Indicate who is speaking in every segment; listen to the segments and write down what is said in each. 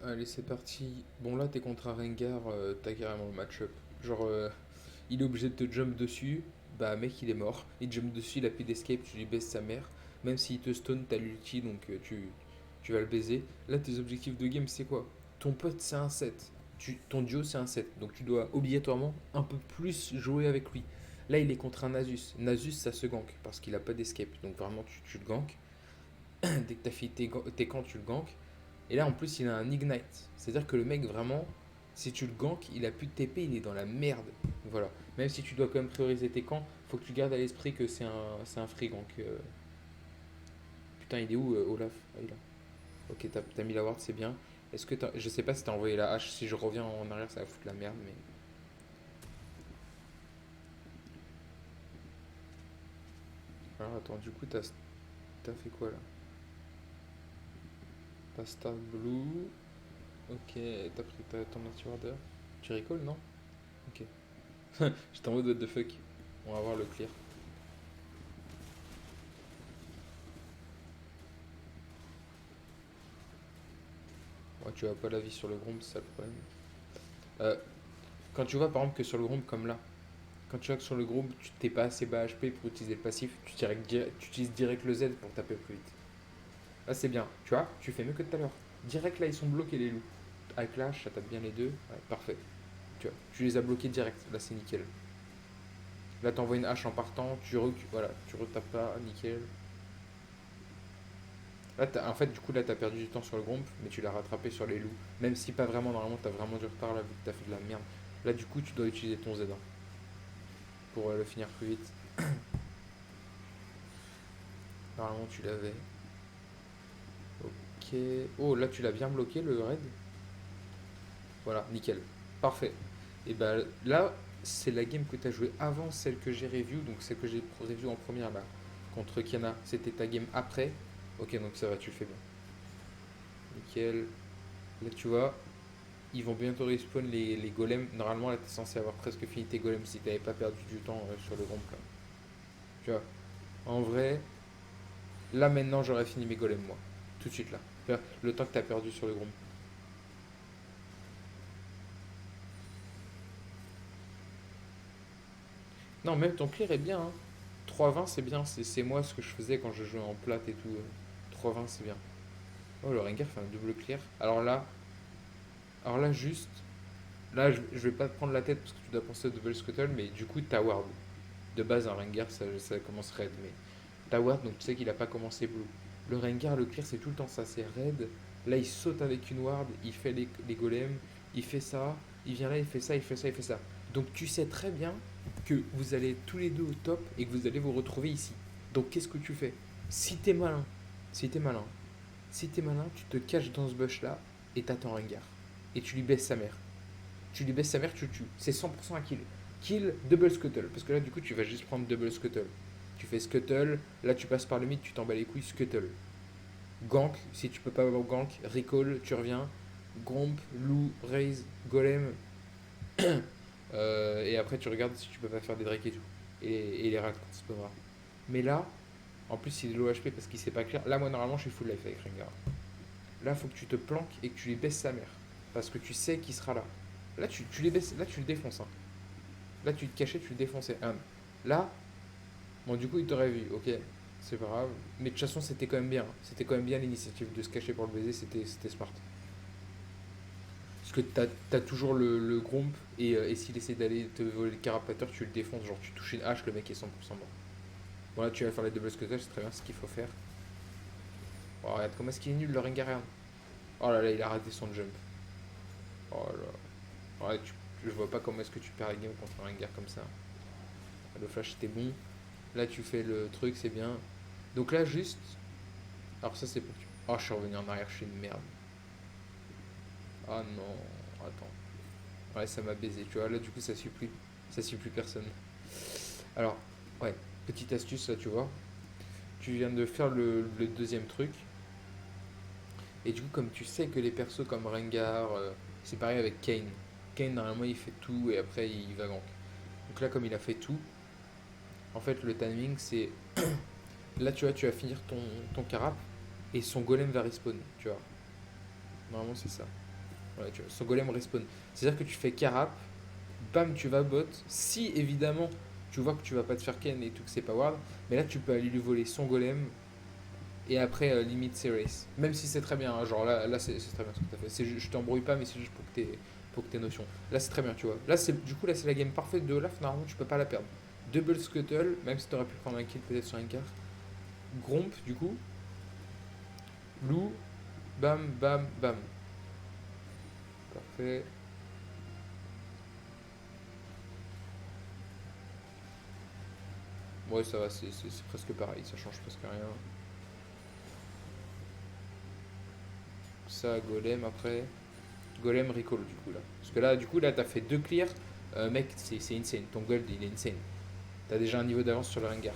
Speaker 1: Allez, c'est parti. Bon, là, t'es contre un Rengar, t'as carrément le match-up. Genre, il est obligé de te jump dessus. Bah, mec, il est mort. Il jump dessus, il a plus d'escape, tu lui baisses sa mère. Même s'il te stun, t'as l'ulti, donc tu vas le baiser. Là, tes objectifs de game, c'est quoi? Ton pote, c'est un 7. Ton duo, c'est un 7. Donc, tu dois obligatoirement un peu plus jouer avec lui. Là, il est contre un Nasus. Nasus, ça se gank parce qu'il a pas d'escape. Donc, vraiment, tu le gank. Dès que t'as fait tes camps, tu le gank. Et là, en plus, il a un Ignite. C'est-à-dire que le mec, vraiment, si tu le gank, il a plus de TP, il est dans la merde. Voilà. Même si tu dois quand même prioriser tes camps, faut que tu gardes à l'esprit que c'est un free gank. Putain, il est où, Olaf? Ah, il est là. Ok, t'as mis la ward, c'est bien. Est-ce que je sais pas si t'as envoyé la hache. Si je reviens en arrière, ça va foutre la merde, mais. Alors, attends, du coup, t'as fait quoi là? T'as Star Blue. Ok, t'as pris ton anti-warder. Tu rigoles, non? Ok. J'étais en mode what the fuck. On va voir le clear. Ouais, tu as pas la vie sur le Gromp, c'est ça le problème. Euh, Quand tu vois par exemple que sur le Gromp comme là, quand tu vois que sur le Gromp tu t'es pas assez bas HP pour utiliser le passif, tu utilises direct le Z pour taper plus vite. Là c'est bien, tu vois, tu fais mieux que tout à l'heure. Direct là ils sont bloqués les loups. Avec l'H, ça tape bien les deux. Ouais, parfait. Tu vois, tu les as bloqués direct, là c'est nickel. Là t'envoies une hache en partant, voilà, tu retapes pas, nickel. Là, en fait, du coup, là, t'as perdu du temps sur le Gromp, mais tu l'as rattrapé sur les loups. Même si pas vraiment, normalement, t'as vraiment du retard là, vu que t'as fait de la merde. Là, du coup, tu dois utiliser ton Z1 pour le finir plus vite. Normalement, tu l'avais. Ok. Oh, là, tu l'as bien bloqué, le raid. Voilà, nickel. Parfait. Et bah là, c'est la game que t'as jouée avant celle que j'ai review, donc celle que j'ai review en première là. Contre Kiana, c'était ta game après. Ok, donc ça va, tu le fais bien. Nickel. Là, tu vois, ils vont bientôt respawn les golems. Normalement, là, t'es censé avoir presque fini tes golems si t'avais pas perdu du temps sur le Gromp là. Tu vois, en vrai, là maintenant, j'aurais fini mes golems moi. Tout de suite là. Tu vois, le temps que t'as perdu sur le Gromp. Non, même ton clear est bien. Hein. 3,20 c'est bien. C'est moi ce que je faisais quand je jouais en plate et tout. 3,20 c'est bien. Oh, le Rengar fait un double clear. Alors là juste. Là, je vais pas te prendre la tête parce que tu dois penser au double scuttle, mais du coup, ta ward. De base, un Rengar, ça commence raid, mais ta ward, donc tu sais qu'il a pas commencé blue. Le Rengar, le clear, c'est tout le temps ça, c'est raid. Là, il saute avec une ward, il fait les golems, il fait ça, il vient là, il fait ça, il fait ça, il fait ça. Donc tu sais très bien que vous allez tous les deux au top et que vous allez vous retrouver ici. Donc qu'est-ce que tu fais? Si t'es malin, si t'es malin, si t'es malin, tu te caches dans ce bush là et t'attends Rengar. Et tu lui baisses sa mère. Tu lui baisses sa mère, tu le tues. C'est 100% un kill. Kill, double scuttle. Parce que là, du coup, tu vas juste prendre double scuttle. Tu fais scuttle, là, tu passes par le mid, tu t'en bats les couilles, scuttle. Gank, si tu peux pas avoir gank, recall, tu reviens. Gromp, loup, raise, golem. Et après, tu regardes si tu peux pas faire des drakes et tout. Et les rats quand il se posera. Mais là, en plus, il est low HP parce qu'il sait pas clair. Là, moi, normalement, je suis full life avec Rengar. Là, faut que tu te planques et que tu lui baisses sa mère. Parce que tu sais qu'il sera là. Là, tu les baisses, là, tu le défonces. Hein. Là, tu te cachais, tu le défonçais. Là, bon, du coup, il t'aurait vu, ok, c'est pas grave. Mais de toute façon, c'était quand même bien. C'était quand même bien l'initiative de se cacher pour le baiser, c'était smart. Parce que t'as toujours le Gromp, et s'il essaie d'aller te voler le carapateur, tu le défonces. Genre, tu touches une hache, le mec est 100% mort. Bon, là, tu vas faire les double scuttle, c'est très bien ce qu'il faut faire. Oh, regarde comment est-ce qu'il est nul, le Rengar. Oh là là, il a raté son jump. Oh là. Ouais, je vois pas comment est-ce que tu perds la game contre un Rengar comme ça. Le flash était bon. Là, tu fais le truc, c'est bien. Donc là, juste. Alors, ça, c'est pour que tu. Oh, je suis revenu en arrière, je suis une merde. Ah non, attends. Ouais, ça m'a baisé, tu vois. Là, du coup, ça suit plus. Ça suit plus personne. Alors, ouais, petite astuce, là, tu vois. Tu viens de faire le deuxième truc. Et du coup, comme tu sais que les persos comme Rengar, c'est pareil avec Kane. Kane, normalement, il fait tout et après, il va gank. Donc là, comme il a fait tout, en fait, le timing, c'est. Là, tu vois, tu vas finir ton carap et son golem va respawn, tu vois. Normalement, c'est ça. Ouais, tu vois, son golem respawn. C'est-à-dire que tu fais carap, bam, tu vas bot. Si évidemment tu vois que tu vas pas te faire ken et tout, que c'est pas ward, mais là tu peux aller lui voler son golem et après limite ses races. Même si c'est très bien, hein, genre là c'est très bien ce que t'as fait. Je t'embrouille pas, mais c'est juste pour que t'aies notion. Là c'est très bien, tu vois. Du coup là c'est la game parfaite de Olaf, normalement tu peux pas la perdre. Double Scuttle, même si t'aurais pu prendre un kill peut-être sur un quart. Gromp du coup. Loup, bam, bam, bam. Parfait. Ouais, ça va, c'est presque pareil, ça change presque rien. Ça, golem après. Golem recall du coup là. Parce que là, du coup, là, t'as fait deux clears. Mec, c'est insane. Ton gold, il est insane. T'as déjà un niveau d'avance sur le Rengar.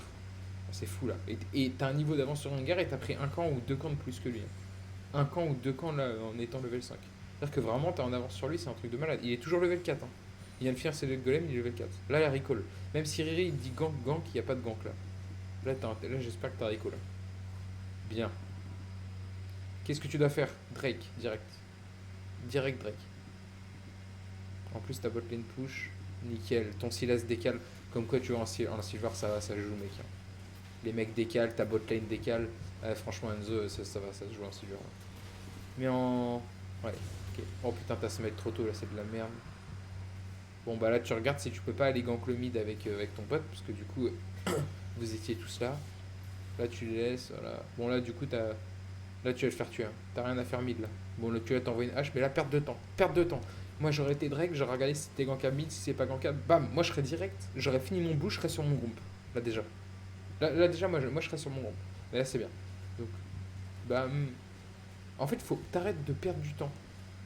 Speaker 1: C'est fou là. Et t'as un niveau d'avance sur le Rengar et t'as pris un camp ou deux camps de plus que lui, hein. Un camp ou deux camps là en étant level 5. C'est-à-dire que vraiment, t'es en avance sur lui, c'est un truc de malade. Il est toujours level 4, hein. Il vient de finir ses golem, il est level 4. Là, il a recall. Même si Riri il dit gank, gank, il n'y a pas de gank là. Là, j'espère que t'as recall là. Bien. Qu'est-ce que tu dois faire? Drake, direct. Direct Drake. En plus, ta botlane push, nickel. Ton Silas décale. Comme quoi, tu vois, en silver, ça joue, mec, hein. Les mecs décalent, ta botlane décale. Franchement, Enzo, ça se joue en silver, hein. Mais en. Ouais, ok. Oh putain, t'as se mettre trop tôt là, c'est de la merde. Bon, bah là, tu regardes si tu peux pas aller gank le mid avec ton pote, parce que du coup, vous étiez tous là. Là, tu les laisses, voilà. Bon, là, du coup, là, tu vas te faire tuer, hein. T'as rien à faire mid là. Bon, là, tu vas t'envoyer une hache, mais là, perte de temps. Perte de temps. Moi, j'aurais été Drake, j'aurais regardé si c'était gankable mid, si c'est pas gankable, bam, moi je serais direct. J'aurais fini mon bout, je serais sur mon groupe. Là, déjà. Là, déjà, moi, je serais sur mon groupe. Mais là, c'est bien. Donc, bam. En fait, faut t'arrêtes de perdre du temps.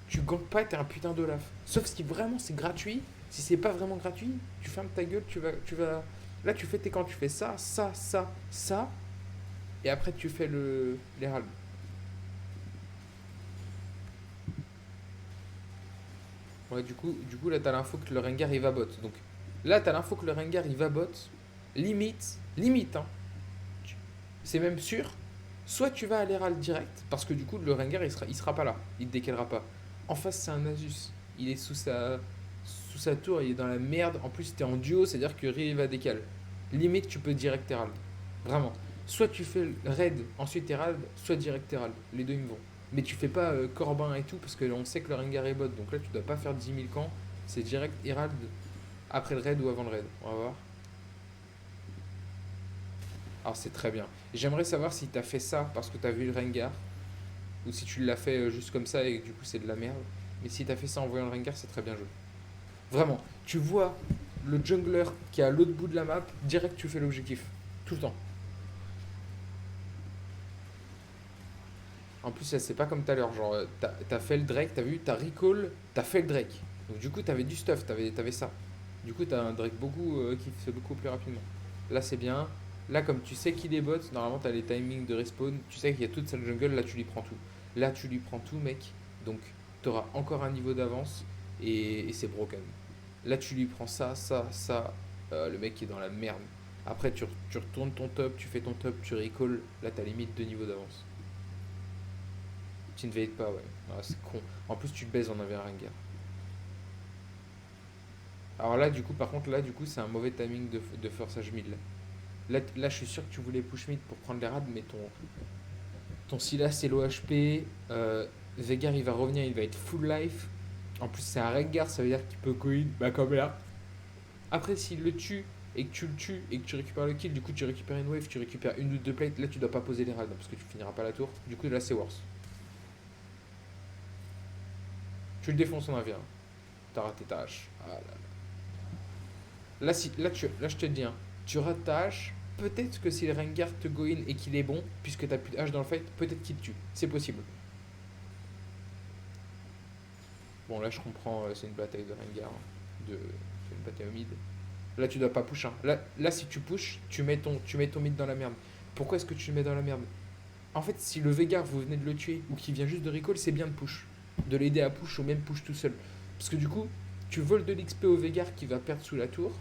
Speaker 1: Tu gagnes pas, t'es un putain d'Olaf. Sauf si vraiment c'est gratuit. Si c'est pas vraiment gratuit, tu fermes ta gueule, tu vas. Là, tu fais tes quand tu fais ça, ça, ça, ça, et après tu fais l'Herald. Ouais, du coup, là, t'as l'info que le Rengar il va bot. Donc là, t'as l'info que le Rengar il va bot. Limite, hein. C'est même sûr. Soit tu vas à l'Herald direct, parce que du coup, le Rengar il sera pas là. Il te décalera pas. En face, c'est un Asus. Il est sous sa tour, il est dans la merde. En plus, t'es en duo, c'est-à-dire que Ri va décaler. Limite, tu peux direct Herald. Vraiment. Soit tu fais raid, ensuite Herald, soit direct Herald. Les deux, ils me vont. Mais tu fais pas Corbin et tout, parce que on sait que le Rengar est bot. Donc là, tu dois pas faire 10 000 camps. C'est direct Herald après le raid ou avant le raid. On va voir. Alors, c'est très bien. J'aimerais savoir si t'as fait ça parce que t'as vu le Rengar, ou si tu l'as fait juste comme ça et que du coup c'est de la merde. Mais si t'as fait ça en voyant le Rengar, c'est très bien joué. Vraiment, tu vois le jungler qui est à l'autre bout de la map, direct tu fais l'objectif. Tout le temps. En plus, c'est pas comme tout à l'heure. Genre, t'as fait le Drake, t'as vu, t'as recall, t'as fait le Drake. Donc, du coup, t'avais du stuff, t'avais ça. Du coup, t'as un Drake qui se fait beaucoup plus rapidement. Là, c'est bien. Là, comme tu sais qu'il est bot, normalement, t'as les timings de respawn. Tu sais qu'il y a toute cette jungle, là, tu lui prends tout. Là, tu lui prends tout, mec. Donc, t'auras encore un niveau d'avance et c'est broken. Là, tu lui prends ça, ça, ça. Le mec qui est dans la merde. Après, tu retournes ton top, tu fais ton top, tu recall. Là, t'as limite 2 niveaux d'avance. Tu ne veilles pas, ouais. Ah, c'est con. En plus, tu te baises en avait un Rengar. Alors là, du coup, par contre, là, du coup, c'est un mauvais timing de forçage mid. Là, je suis sûr que tu voulais push mid pour prendre les rades, mais ton Silas est low HP. Vegar, il va revenir, il va être full life. En plus, c'est un Rengar, ça veut dire qu'il peut go in, bah comme là. Après, s'il le tue et que tu le tues et que tu récupères le kill, du coup, tu récupères une wave, tu récupères une ou deux plates. Là, tu dois pas poser les rades parce que tu finiras pas la tour. Du coup, là, c'est worse. Tu le défonces en avion. T'as raté ta hache. Ah là là. Là, je te dis, hein, tu rates ta hache. Peut-être que si le Rengar te go in et qu'il est bon, puisque t'as plus de hache dans le fight, peut-être qu'il te tue. C'est possible. Bon, là, je comprends, c'est une bataille de Rengar, hein. C'est une bataille au mid. Là, tu dois pas push, hein. Là, si tu push, tu mets ton mid dans la merde. Pourquoi est-ce que tu le mets dans la merde? En fait, si le Veigar, vous venez de le tuer, ou qu'il vient juste de recall, c'est bien de push. De l'aider à push ou même push tout seul. Parce que du coup, tu voles de l'XP au Veigar qui va perdre sous la tour.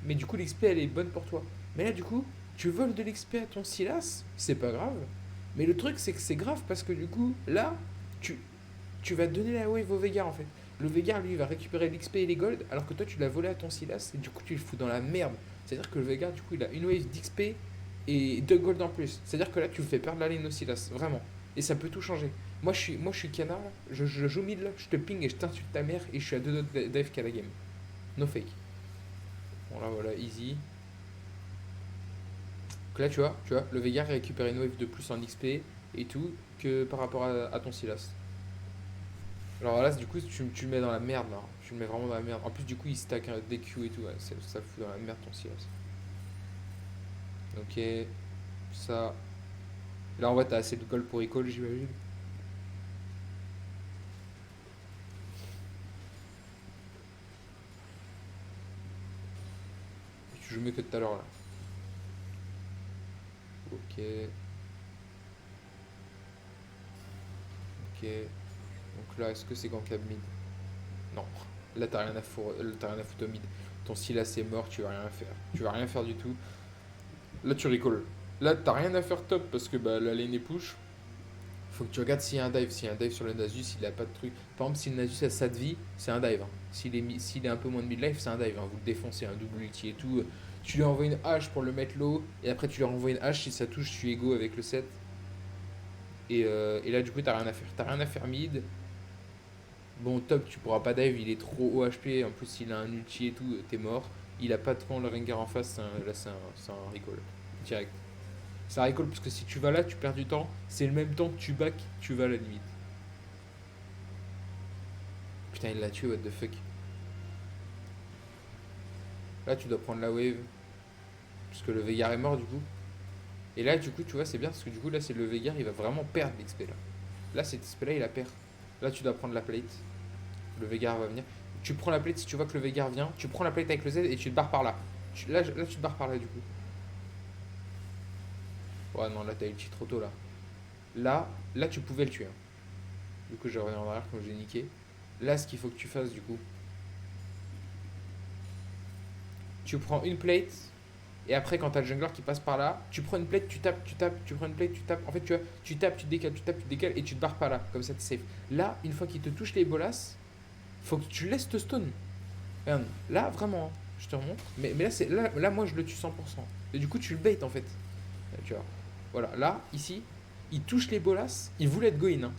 Speaker 1: Mais du coup, l'XP, elle est bonne pour toi. Mais là, du coup, tu voles de l'XP à ton Silas, c'est pas grave. Mais le truc, c'est que c'est grave parce que du coup, là, tu, Tu vas donner la wave au Veigar en fait. Le Veigar lui il va récupérer l'XP et les gold alors que toi tu l'as volé à ton Silas et du coup tu le fous dans la merde. C'est-à-dire que le Veigar du coup il a une wave d'XP et 2 gold en plus. C'est-à-dire que là tu le fais perdre la lane au Silas, vraiment. Et ça peut tout changer. Moi je suis canard là, je joue mid là, je te ping et je t'insulte ta mère et je suis à 2 doigts d'AFK la game. No fake. Bon là voilà, easy. Donc là tu vois, le Veigar récupère une wave de plus en XP et tout que par rapport à ton Silas. Alors là, du coup, tu le mets dans la merde là. Tu le mets vraiment dans la merde. En plus, du coup, il stack des Q et tout. Ouais, ça le fout dans la merde ton Silas. Ok, ça. Là, en vrai, t'as assez de gold pour recall, j'imagine. Tu joues mieux que tout à l'heure là. Ok, ok. Donc là, est-ce que c'est Gankab mid? Non. Là, t'as rien à foutre au mid. Ton Silas est mort, tu vas rien faire. Tu vas rien faire du tout. Là, tu recall. Là, t'as rien à faire top parce que bah, la lane est push. Faut que tu regardes s'il y a un dive. S'il y a un dive sur le Nasus, il a pas de truc. Par exemple, si le Nasus a 7 vie, c'est un dive, hein. S'il est un peu moins de mid-life, c'est un dive, hein. Vous le défoncez, un double ulti et tout. Tu lui envoies une hache pour le mettre low. Et après, tu lui renvoies une hache. Si ça touche, tu ego avec le set. Et là, du coup, t'as rien à faire. T'as rien à faire mid. Bon, top, tu pourras pas dive. Il est trop haut HP. En plus, s'il a un ulti et tout, t'es mort. Il a pas de camp le Rengar en face. Là, c'est un recall. Direct. Ça recall parce que si tu vas là, tu perds du temps. C'est le même temps que tu back, tu vas à la limite. Putain, il l'a tué, what the fuck. Là, tu dois prendre la wave. Parce que le Veigar est mort, du coup. Et là, du coup, tu vois, c'est bien parce que du coup, là, c'est le Veigar, il va vraiment perdre l'XP là. Là, cet XP là, il a perd. Là, tu dois prendre la plate. Le Veigar va venir. Tu prends la plate si tu vois que le Veigar vient. Tu prends la plate avec le Z et tu te barres par là. Là, tu te barres par là, du coup. Ouais, non, là, t'as ulti trop tôt là. Là, tu pouvais le tuer, hein. Du coup, je reviens en arrière comme j'ai niqué. Là, ce qu'il faut que tu fasses, du coup, tu prends une plate. Et après, quand t'as le jungler qui passe par là, tu prends une plate, tu tapes, tu prends une plate, tu tapes. En fait, tu vois, tu tapes, tu décales, tu tapes, tu décales et tu te barres pas là. Comme ça, t'es safe. Là, une fois qu'il te touche les bolas, faut que tu laisses te stun. Regarde, là, vraiment, hein, je te remontre. Mais là, moi, je le tue 100%. Et du coup, tu le bait en fait. Tu vois. Voilà, là, ici, il touche les bolas, il voulait être go-in, hein.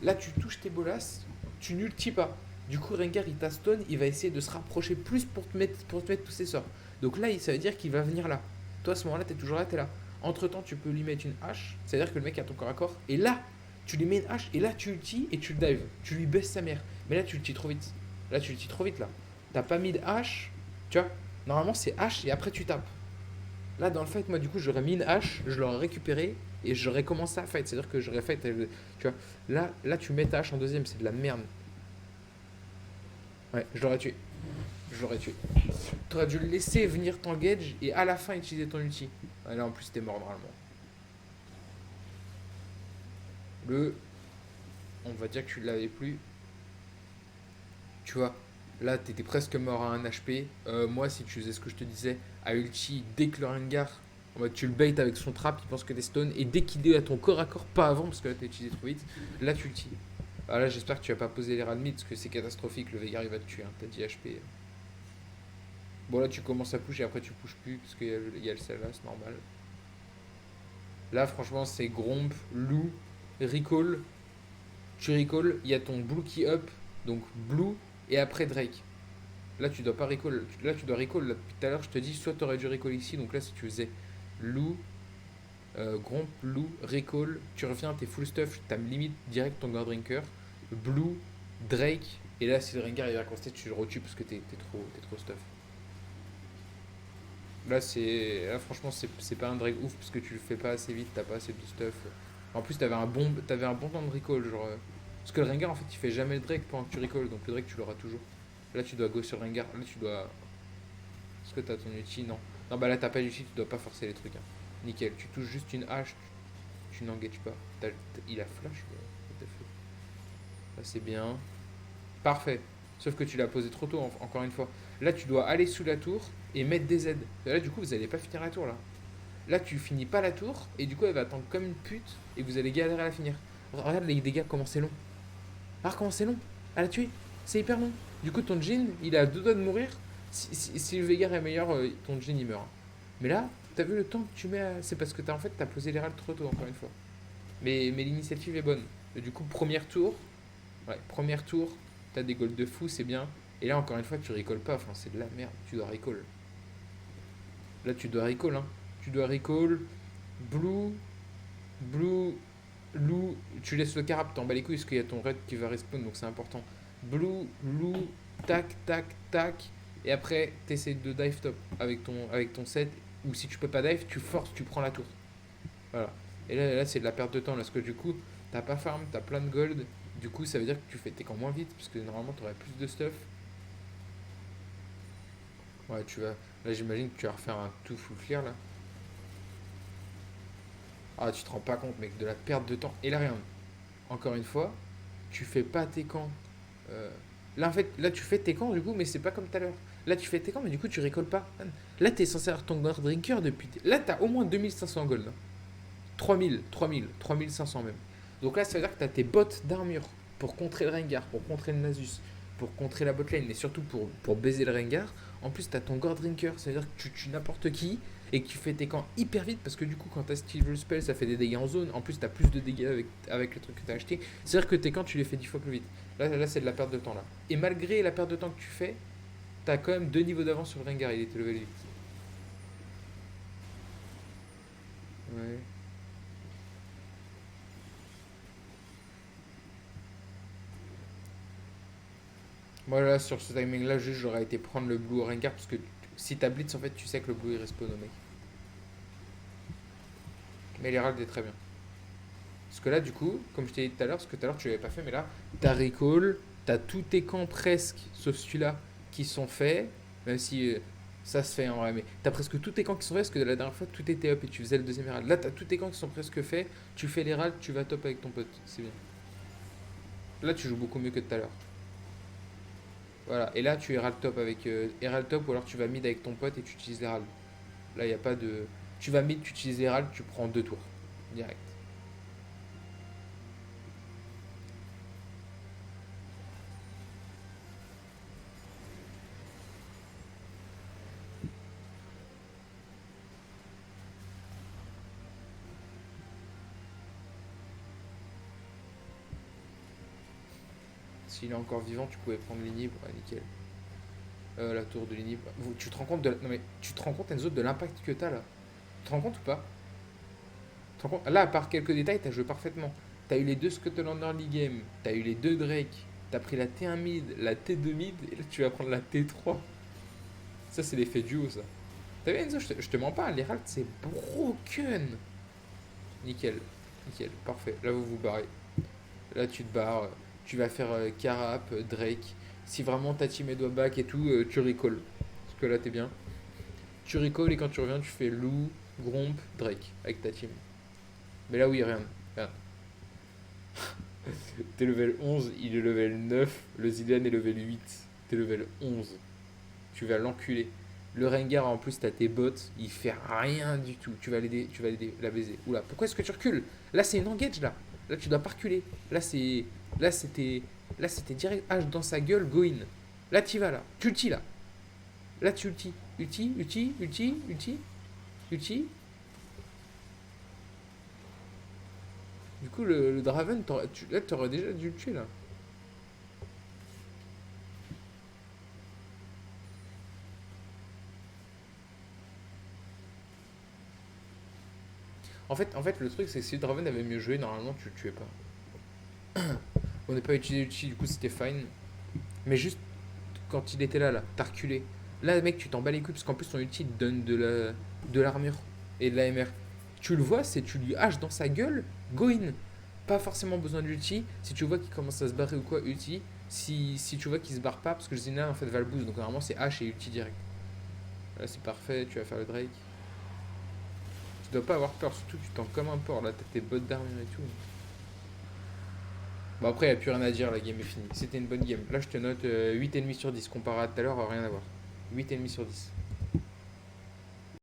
Speaker 1: Là, tu touches tes bolas, tu n'ultis pas. Du coup, Rengar, il t'a stun, il va essayer de se rapprocher plus pour te mettre tous ses sorts. Donc là, ça veut dire qu'il va venir là. Toi, à ce moment-là, t'es toujours là, t'es là. Entre-temps, tu peux lui mettre une hache, c'est-à-dire que le mec a ton corps à corps, et là, tu lui mets une hache, et là, tu ultis et tu le dives. Tu lui baisses sa mère. Mais là, tu ultis trop vite. Là, tu ultis trop vite, là. T'as pas mis de hache, tu vois. Normalement, c'est hache et après, tu tapes. Là, dans le fight, moi, du coup, j'aurais mis une hache, je l'aurais récupéré et j'aurais commencé à fight. C'est-à-dire que j'aurais fight. Tu vois, là, tu mets ta hache en deuxième, c'est de la merde. Ouais, je l'aurais tué. Je l'aurais tué. T'aurais dû le laisser venir t'engage et à la fin utiliser ton ulti. Ouais, là, en plus, t'es mort normalement. Le. On va dire que tu l'avais plus. Tu vois, là, t'étais presque mort à 1 HP. Moi, si tu faisais ce que je te disais, à ulti, dès que le Rengar, en mode, tu le bait avec son trap, il pense que t'es stone. Et dès qu'il est à ton corps à corps, pas avant, parce que là, t'as utilisé trop vite, là, tu ulti. Ah, là, j'espère que tu vas pas poser les rats de mid, parce que c'est catastrophique. Le Veigar, il va te tuer, hein, t'as 10 HP. Bon, là, tu commences à push et après, tu pushes plus, parce qu'il y a le sel là, c'est normal. Là, franchement, c'est Gromp, Lou, Recall. Tu recall, il y a ton Blue qui up, donc Blue, et après Drake. Là, tu dois pas recall. Là, tu dois recall. Là, depuis tout à l'heure, je te dis, soit tu aurais dû recall ici. Donc là, si tu faisais Lou, Gromp, Lou, recall, tu reviens, t'es full stuff, t'as limite direct ton Gordrinker, Blue, Drake. Et là, si le Rengar il va constat, tu le retues parce que t'es trop stuff. Là, franchement, c'est pas un Drake ouf parce que tu le fais pas assez vite, t'as pas assez de stuff. En plus, t'avais un bon temps de recall. Genre, parce que le Rengar, en fait, il fait jamais le Drake pendant que tu recall. Donc le Drake, tu l'auras toujours. Là, tu dois go sur Rengar. Là, tu dois. Est-ce que t'as ton ulti? Non. Non, bah là, t'as pas d'ulti, tu dois pas forcer les trucs, hein. Nickel. Tu touches juste une hache, tu n'engages pas. Il a flash, what the fuck. Là, c'est bien. Parfait. Sauf que tu l'as posé trop tôt, encore une fois. Là, tu dois aller sous la tour et mettre des Z. Là, du coup, vous allez pas finir la tour, là. Là, tu finis pas la tour et du coup, elle va attendre comme une pute et vous allez galérer à la finir. Regarde les dégâts, comment c'est long. Alors comment c'est long à la tuer. C'est hyper long. Du coup, ton Jhin, il a deux doigts de mourir. Si le Veigar est meilleur, ton Jhin il meurt. Mais là, t'as vu le temps que tu mets à... C'est parce que en fait, t'as posé les râles trop tôt, encore une fois. Mais l'initiative est bonne. Et du coup, premier tour, t'as des golds de fou, c'est bien. Et là, encore une fois, tu récolles pas. Enfin, c'est de la merde. Tu dois recall. Là, tu dois recall, hein. Tu dois recall. Blue, Blue, Lou, tu laisses le carap, t'en bats les couilles parce qu'il y a ton raid qui va respawn, donc c'est important. Blue, Lou, tac, tac, tac. Et après, t'essayes de dive top avec ton set. Ou si tu peux pas dive, tu forces, tu prends la tour. Voilà. Et là c'est de la perte de temps, là, parce que du coup, t'as pas farm, t'as plein de gold. Du coup, ça veut dire que tu fais tes camps moins vite, parce que normalement, t'aurais plus de stuff. Ouais, tu vas. Là, j'imagine que tu vas refaire un tout full clear, là. Ah, tu te rends pas compte, mec, de la perte de temps. Et là, rien. Encore une fois, tu fais pas tes camps. euh, Là, en fait, là, tu fais tes camps, du coup, mais c'est pas comme tout à l'heure. Là, tu fais tes camps, mais du coup, tu récoltes pas. Là, t'es censé avoir ton Gold Drinker depuis. Là, t'as au moins 2500 gold, hein. 3000, 3000, 3500 même. Donc là, ça veut dire que t'as tes bottes d'armure pour contrer le Rengar, pour contrer le Nasus, pour contrer la botlane, mais surtout pour baiser le Rengar. En plus, t'as ton Gold Drinker, ça veut dire que tu tues n'importe qui et que tu fais tes camps hyper vite parce que du coup, quand t'as Steel Spell, ça fait des dégâts en zone. En plus, t'as plus de dégâts avec le truc que t'as acheté. C'est-à-dire que tes camps, tu les fais 10 fois plus vite. Là c'est de la perte de temps là. Et malgré la perte de temps que tu fais, t'as quand même deux niveaux d'avance sur le Rengar, il était level 8. Ouais. Moi là, sur ce timing là, juste j'aurais été prendre le blue au Rengar parce que si t'as blitz, en fait, tu sais que le blue il respawn au mec. Mais l'Herald est très bien. Parce que là, du coup, comme je t'ai dit tout à l'heure, parce que tout à l'heure tu l'avais pas fait, mais là, t'as recall, t'as tous tes camps presque, sauf celui-là, qui sont faits, même si ça se fait en vrai, mais t'as presque tous tes camps qui sont faits, parce que la dernière fois, tout était up et tu faisais le deuxième Herald. Là, t'as tous tes camps qui sont presque faits, tu fais l'Herald, tu vas top avec ton pote, c'est bien. Là, tu joues beaucoup mieux que tout à l'heure. Voilà, et là, tu Herald top avec Herald top, ou alors tu vas mid avec ton pote et tu utilises l'Herald. Là, il n'y a pas de. Tu vas mid, tu utilises l'Herald, tu prends deux tours. Direct. S'il est encore vivant, tu pouvais prendre l'inhib. Ouais, nickel. La tour de l'inhib. Tu te rends compte de non mais tu te rends compte Enzo de l'impact que t'as là. Tu te rends compte ou pas? Tu te rends compte là, à part quelques détails, t'as joué parfaitement. T'as eu les deux Scuttle en early game, t'as eu les deux Drake, t'as pris la T1 mid, la T2 mid, et là tu vas prendre la T3. Ça c'est l'effet duo ça. T'as vu Enzo, je te mens pas, l'Herald c'est broken. Nickel, nickel, parfait. Là vous vous barrez. Là tu te barres, tu vas faire Carap, Drake. Si vraiment ta team est doit back et tout, tu recall. Parce que là t'es bien. Tu recall et quand tu reviens, tu fais Lou, Gromp, Drake avec ta team. Mais là, oui, rien. Rien. T'es level 11, il est level 9, le Zilean est level 8. T'es level 11. Tu vas l'enculer. Le Rengar, en plus, t'as tes bots, il fait rien du tout. Tu vas l'aider, la baiser. Oula, pourquoi est-ce que tu recules? Là, c'est une engage, là. Là, tu dois pas reculer. Là, c'est. Là, c'était. Là, c'était direct H dans sa gueule, go in. Là, t'y vas, là. Tu ulti, là. Là, tu ulti. Ulti, ulti, ulti, ulti, ulti. Du coup, le Draven, là, t'aurais déjà dû le tuer, là. En fait, le truc, c'est que si le Draven avait mieux joué, normalement, tu le tuais pas. On n'est pas utilisé l'ulti, du coup, c'était fine. Mais juste quand il était là, t'as reculé. Là, mec, tu t'en bats les couilles, parce qu'en plus, ton ulti te donne de l'armure et de la MR. Tu le vois, c'est tu lui haches dans sa gueule, go in. Pas forcément besoin d'ulti. Si tu vois qu'il commence à se barrer ou quoi, ulti. Si tu vois qu'il se barre pas, parce que le Zina en fait va le boost, donc normalement c'est H et ulti direct. Là c'est parfait, tu vas faire le Drake. Tu dois pas avoir peur, surtout que tu tends comme un porc, là t'as tes bottes d'armure et tout. Bon après il n'y a plus rien à dire, la game est finie. C'était une bonne game. Là je te note 8,5 sur 10 comparé à tout à l'heure, rien à voir. 8,5 sur 10.